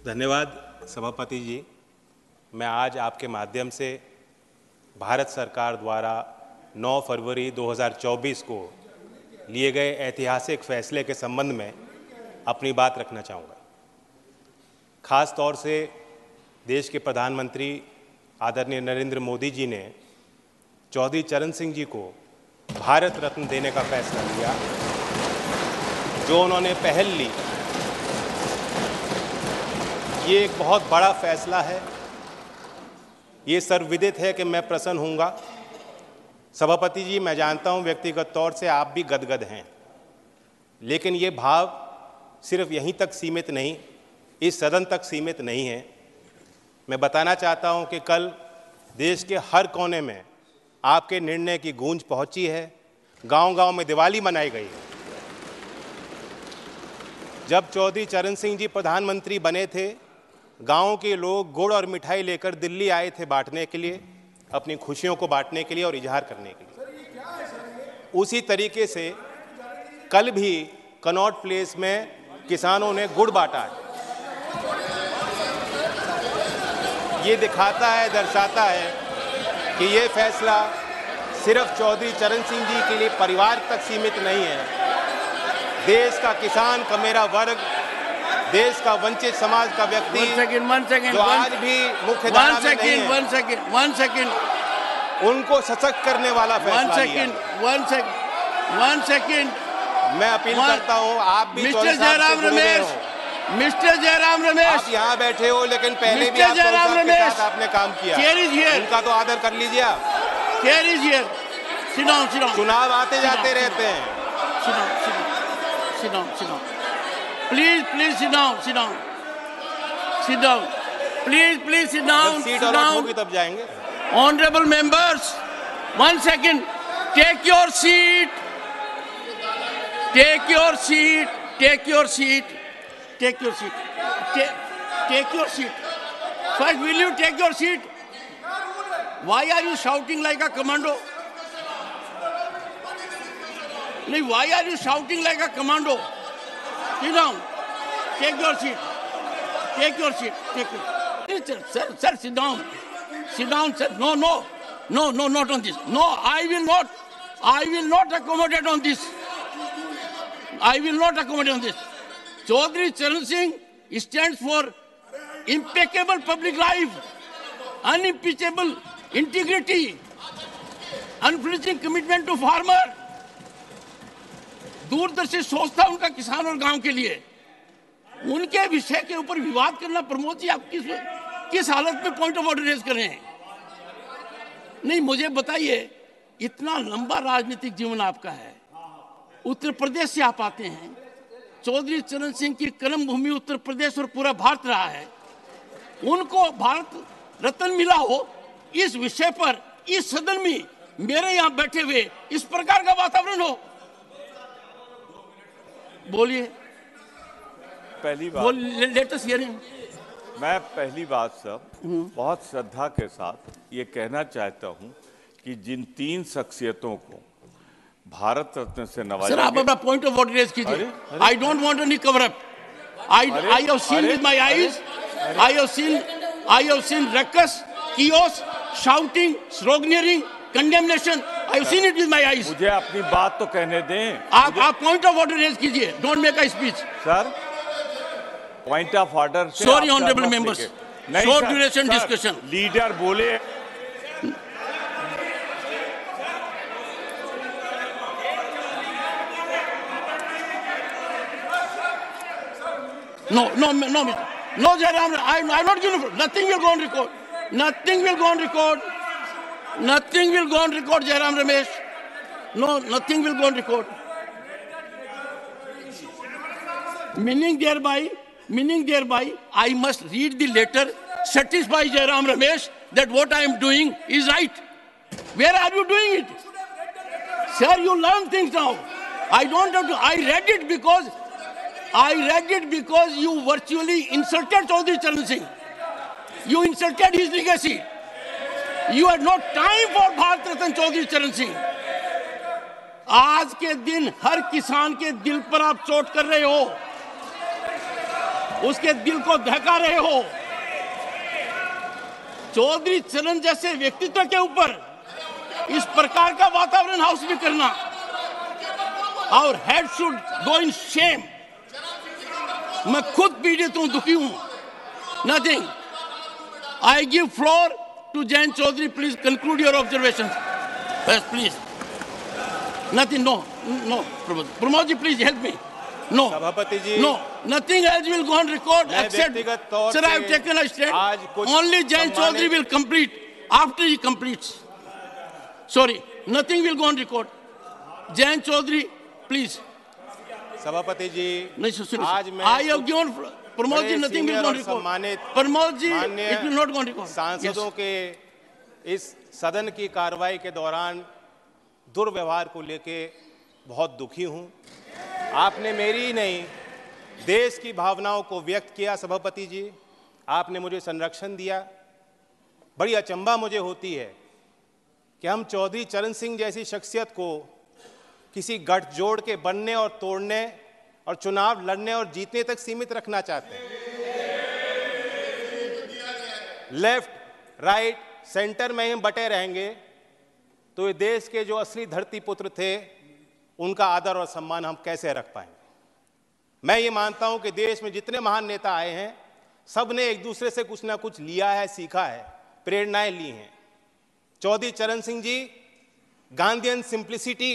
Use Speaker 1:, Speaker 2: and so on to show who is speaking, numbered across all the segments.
Speaker 1: धन्यवाद सभापति जी। मैं आज आपके माध्यम से भारत सरकार द्वारा 9 फरवरी 2024 को लिए गए ऐतिहासिक फैसले के संबंध में अपनी बात रखना चाहूँगा। खास तौर से देश के प्रधानमंत्री आदरणीय नरेंद्र मोदी जी ने चौधरी चरण सिंह जी को भारत रत्न देने का फैसला लिया। जो उन्होंने पहल ली, ये एक बहुत बड़ा फैसला है। ये सर्वविदित है कि मैं प्रसन्न हूँगा। सभापति जी, मैं जानता हूँ व्यक्तिगत तौर से आप भी गदगद हैं, लेकिन ये भाव सिर्फ यहीं तक सीमित नहीं, इस सदन तक सीमित नहीं है। मैं बताना चाहता हूँ कि कल देश के हर कोने में आपके निर्णय की गूंज पहुँची है। गांव-गांव में दिवाली मनाई गई है। जब चौधरी चरण सिंह जी प्रधानमंत्री बने थे, गाँव के लोग गुड़ और मिठाई लेकर दिल्ली आए थे बांटने के लिए, अपनी खुशियों को बांटने के लिए और इजहार करने के लिए। उसी तरीके से कल भी कनॉट प्लेस में किसानों ने गुड़ बांटा है। ये दिखाता है, दर्शाता है कि ये फैसला सिर्फ चौधरी चरण सिंह जी के लिए परिवार तक सीमित नहीं है। देश का किसान, कमेरा वर्ग, देश का वंचित समाज का व्यक्ति जो आज भी मुख्य धारा में नहीं है,
Speaker 2: वन सेकंड,
Speaker 1: उनको सशक्त करने वाला फैसला लिया।
Speaker 2: वन सेकंड,
Speaker 1: मैं अपील करता हूं, आप भी
Speaker 2: मिस्टर जयराम रमेश,
Speaker 1: आप यहाँ बैठे हो, लेकिन पहले भी आप जयराम रमेश के साथ आपने काम किया, उनका तो आदर कर लीजिए आप। चुनाव आते जाते रहते हैं।
Speaker 2: Please sit down. Please sit down.
Speaker 1: Seat allot होगी तब जाएंगे।
Speaker 2: Honorable members, 1 second. Take your seat. First, will you take your seat? Why are you shouting like a commando? Why are you shouting like a commando? Sit down. Take your seat. Sir, sit down. Sir. No, not on this. No, I will not accommodate on this. Chaudhary Charan Singh stands for impeccable public life, unimpeachable integrity, unflinching commitment to farmer. दूरदर्शी सोचता उनका किसान और गांव के लिए। उनके विषय के ऊपर विवाद करना, प्रमोद जी, आप किस हालत में पॉइंट ऑफ ऑर्डर रेज कर रहे हैं? नहीं, मुझे बताइए, इतना लंबा राजनीतिक जीवन आपका है, उत्तर प्रदेश से आप आते हैं, चौधरी चरण सिंह की कर्म भूमि उत्तर प्रदेश और पूरा भारत रहा है, उनको भारत रत्न मिला हो, इस विषय पर इस सदन में मेरे यहाँ बैठे हुए इस प्रकार का वातावरण हो? बोलिए।
Speaker 3: पहली बात,
Speaker 2: लेट अस हियर हिम।
Speaker 3: मैं पहली बात सब बहुत श्रद्धा के साथ ये कहना चाहता हूँ कि जिन 3 शख्सियतों को भारत रत्न से नवाजा,
Speaker 2: सर, आप अपना पॉइंट ऑफ ऑर्डर रेज कीजिए। I don't want any cover up. I have seen with my eyes, I have seen ruckus, chaos, shouting, sloganeering, condemnation. I have seen it with my eyes.
Speaker 3: मुझे अपनी बात तो कहने दें।
Speaker 2: आप point of order raise कीजिए। Don't make a speech.
Speaker 3: Sir, point of order.
Speaker 2: Sorry honourable members, short duration discussion.
Speaker 3: Leader बोले। No,
Speaker 2: Jairam, I'm not going to. Nothing will go on record. Nothing will go on record, Jairam Ramesh. No, nothing will go on record. Meaning thereby, I must read the letter, satisfy Jairam Ramesh that what I am doing is right. Where are you doing it? Sir, you learn things now. I don't have to. I read it because you virtually insulted Chaudhary Charan Singh. You insulted his legacy. You had no time for Bharat Ratna Chaudhary Charan Singh. आज के दिन हर किसान के दिल पर आप चोट कर रहे हो। उसके दिल को दहका रहे हो। चौधरी चरण जैसे व्यक्तित्व के ऊपर इस प्रकार का वातावरण हाउस में करना, और head should go in shame. मैं खुद पीड़ित हूं, दुखी हूं। Nothing. I give floor to Jayant Chaudhary. Please conclude your observation. Yes please. Nothing. No no Pramod ji, please help me. No,
Speaker 1: सभापति जी,
Speaker 2: no, nothing else will go on record except,
Speaker 1: व्यक्तिगत तौर
Speaker 2: sir, I have
Speaker 1: से
Speaker 2: taken a stand.
Speaker 1: आज कुछ
Speaker 2: Only Jayant
Speaker 1: सम्मानित-
Speaker 2: Chaudhary will complete after he completes. Sorry, nothing will go on record. Jayant Chaudhary, please.
Speaker 1: सभापति जी,
Speaker 2: नहीं सुनिए,
Speaker 1: आज मैं
Speaker 2: I have given Pramod ji,
Speaker 1: बड़े
Speaker 2: nothing will
Speaker 1: senior
Speaker 2: go on
Speaker 1: और
Speaker 2: record.
Speaker 1: सम्मानित
Speaker 2: प्रमोद जी,
Speaker 1: माननीय
Speaker 2: it will not go on record.
Speaker 1: सांसदों
Speaker 2: Yes.
Speaker 1: के इस सदन की कार्रवाई के दौरान दुर्व्यवहार को लेके बहुत दुखी हूं। आपने मेरी ही नहीं, देश की भावनाओं को व्यक्त किया। सभापति जी, आपने मुझे संरक्षण दिया। बड़ी अचंभा मुझे होती है कि हम चौधरी चरण सिंह जैसी शख्सियत को किसी गठजोड़ के बनने और तोड़ने और चुनाव लड़ने और जीतने तक सीमित रखना चाहते हैं। लेफ्ट, राइट, सेंटर में हम बटे रहेंगे तो ये देश के जो असली धरती पुत्र थे उनका आदर और सम्मान हम कैसे रख पाएंगे। मैं ये मानता हूं कि देश में जितने महान नेता आए हैं, सब ने एक दूसरे से कुछ ना कुछ लिया है, सीखा है, प्रेरणाएं ली हैं। चौधरी चरण सिंह जी गांधीयन सिंप्लिसिटी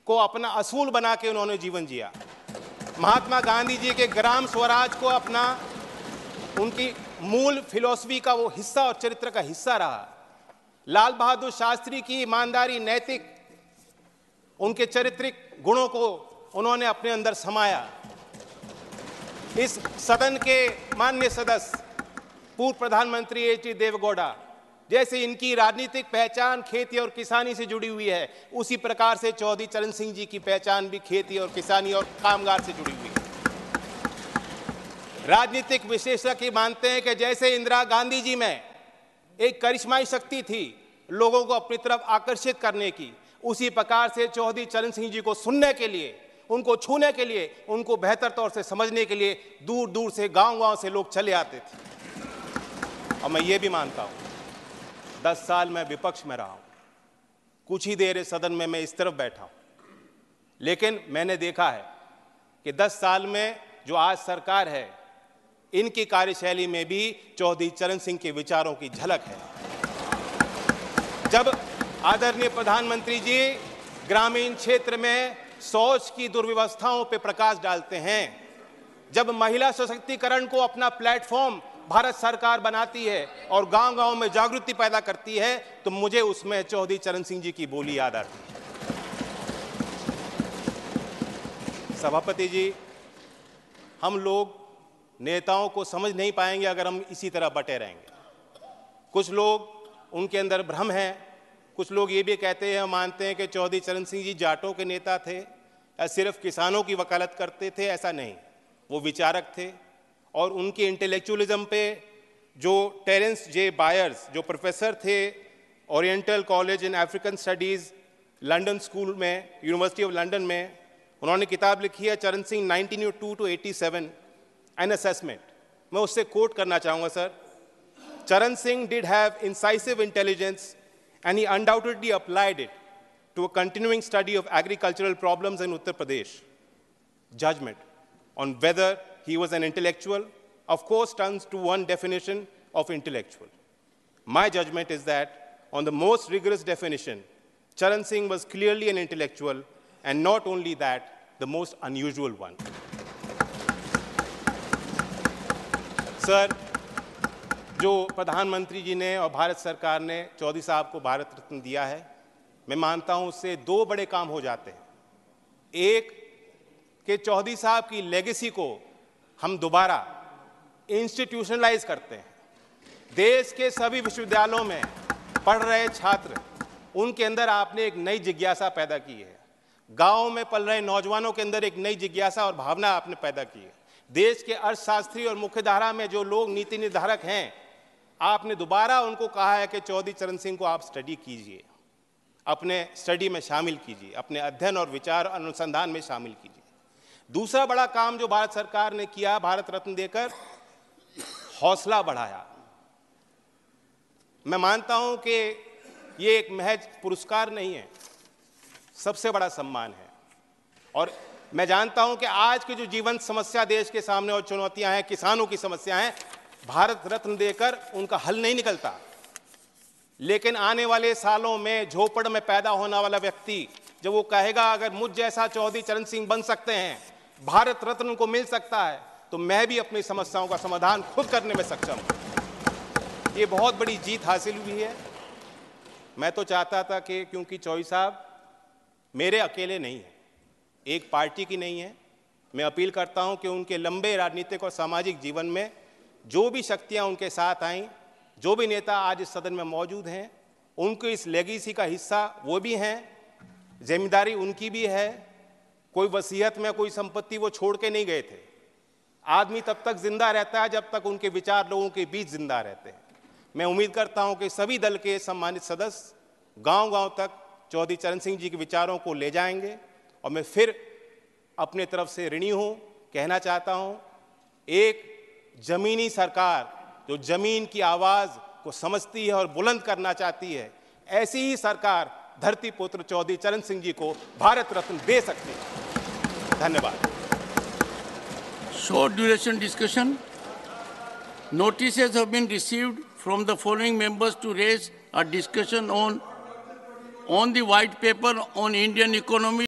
Speaker 1: को अपना असूल बना के उन्होंने जीवन जिया। महात्मा गांधी जी के ग्राम स्वराज को अपना, उनकी मूल फिलॉसफी का वो हिस्सा और चरित्र का हिस्सा रहा। लाल बहादुर शास्त्री की ईमानदारी, नैतिक, उनके चारित्रिक गुणों को उन्होंने अपने अंदर समाया। इस सदन के माननीय सदस्य पूर्व प्रधानमंत्री एच.डी. देवेगौड़ा, जैसे इनकी राजनीतिक पहचान खेती और किसानी से जुड़ी हुई है, उसी प्रकार से चौधरी चरण सिंह जी की पहचान भी खेती और किसानी और कामगार से जुड़ी हुई है। राजनीतिक विशेषज्ञ मानते हैं कि जैसे इंदिरा गांधी जी में एक करिश्माई शक्ति थी लोगों को अपनी तरफ आकर्षित करने की, उसी प्रकार से चौधरी चरण सिंह जी को सुनने के लिए, उनको छूने के लिए, उनको बेहतर तौर से समझने के लिए दूर दूर से, गांव-गांव से लोग चले आते थे। और मैं ये भी मानता हूं, 10 साल मैं विपक्ष में रहा हूं, कुछ ही देर इस सदन में मैं इस तरफ बैठा हूं, लेकिन मैंने देखा है कि 10 साल में जो आज सरकार है, इनकी कार्यशैली में भी चौधरी चरण सिंह के विचारों की झलक है। जब आदरणीय प्रधानमंत्री जी ग्रामीण क्षेत्र में शौच की दुर्व्यवस्थाओं पर प्रकाश डालते हैं, जब महिला सशक्तिकरण को अपना प्लेटफॉर्म भारत सरकार बनाती है और गांव-गांव में जागृति पैदा करती है, तो मुझे उसमें चौधरी चरण सिंह जी की बोली याद आती है। सभापति जी, हम लोग नेताओं को समझ नहीं पाएंगे अगर हम इसी तरह बटे रहेंगे। कुछ लोग, उनके अंदर भ्रम है। कुछ लोग ये भी कहते हैं, मानते हैं कि चौधरी चरण सिंह जी जाटों के नेता थे या सिर्फ किसानों की वकालत करते थे। ऐसा नहीं, वो विचारक थे और उनके इंटेलेक्चुअलिज्म पे जो टेरेंस जे बायर्स, जो प्रोफेसर थे oriental college in African studies London school में, यूनिवर्सिटी ऑफ लंदन में, उन्होंने किताब लिखी है चरण सिंह 1902 to 87 एन असेसमेंट। मैं उससे कोट करना चाहूँगा सर। चरण Singh did have incisive intelligence and he undoubtedly applied it to a continuing study of agricultural problems in Uttar Pradesh. Judgment on whether he was an intellectual, of course, turns to one definition of intellectual. My judgment is that, on the most rigorous definition, Charan Singh was clearly an intellectual, and not only that, the most unusual one. Sir, जो प्रधानमंत्री जी ने और भारत सरकार ने चौधरी साहब को भारत रत्न दिया है, मैं मानता हूं उससे 2 बड़े काम हो जाते हैं। एक, कि चौधरी साहब की लेगेसी को हम दोबारा इंस्टीट्यूशनलाइज करते हैं। देश के सभी विश्वविद्यालयों में पढ़ रहे छात्र, उनके अंदर आपने एक नई जिज्ञासा पैदा की है। गाँव में पल रहे नौजवानों के अंदर एक नई जिज्ञासा और भावना आपने पैदा की है। देश के अर्थशास्त्री और मुख्यधारा में जो लोग नीति निर्धारक हैं, आपने दोबारा उनको कहा है कि चौधरी चरण सिंह को आप स्टडी कीजिए, अपने स्टडी में शामिल कीजिए, अपने अध्ययन और विचार अनुसंधान में शामिल कीजिए। दूसरा बड़ा काम जो भारत सरकार ने किया, भारत रत्न देकर हौसला बढ़ाया। मैं मानता हूं कि ये एक महज पुरस्कार नहीं है, सबसे बड़ा सम्मान है। और मैं जानता हूं कि आज की जो जीवंत समस्या देश के सामने और चुनौतियां हैं, किसानों की समस्या हैं, भारत रत्न देकर उनका हल नहीं निकलता। लेकिन आने वाले सालों में झोपड़ में पैदा होने वाला व्यक्ति जब वो कहेगा अगर मुझ जैसा चौधरी चरण सिंह बन सकते हैं, भारत रत्न उनको मिल सकता है, तो मैं भी अपनी समस्याओं का समाधान खुद करने में सक्षम हूं। ये बहुत बड़ी जीत हासिल हुई है। मैं तो चाहता था कि क्योंकि चौधरी साहब मेरे अकेले नहीं हैं, एक पार्टी की नहीं है, मैं अपील करता हूं कि उनके लंबे राजनीतिक और सामाजिक जीवन में जो भी शक्तियां उनके साथ आईं, जो भी नेता आज इस सदन में मौजूद हैं, उनके इस लेगेसी का हिस्सा वो भी हैं, जिम्मेदारी उनकी भी है। कोई वसीयत में कोई संपत्ति वो छोड़ के नहीं गए थे। आदमी तब तक जिंदा रहता है जब तक उनके विचार लोगों के बीच जिंदा रहते हैं। मैं उम्मीद करता हूं कि सभी दल के सम्मानित सदस्य गांव-गांव तक चौधरी चरण सिंह जी के विचारों को ले जाएंगे। और मैं फिर अपने तरफ से ऋणी हूं, कहना चाहता हूं, एक जमीनी सरकार जो जमीन की आवाज को समझती है और बुलंद करना चाहती है, ऐसी ही सरकार धरती पुत्र चौधरी चरण सिंह जी को भारत रत्न दे सकती है। धन्यवाद।
Speaker 2: Short duration discussion. Notices have been received from the following members to raise a discussion on the white paper on Indian economy.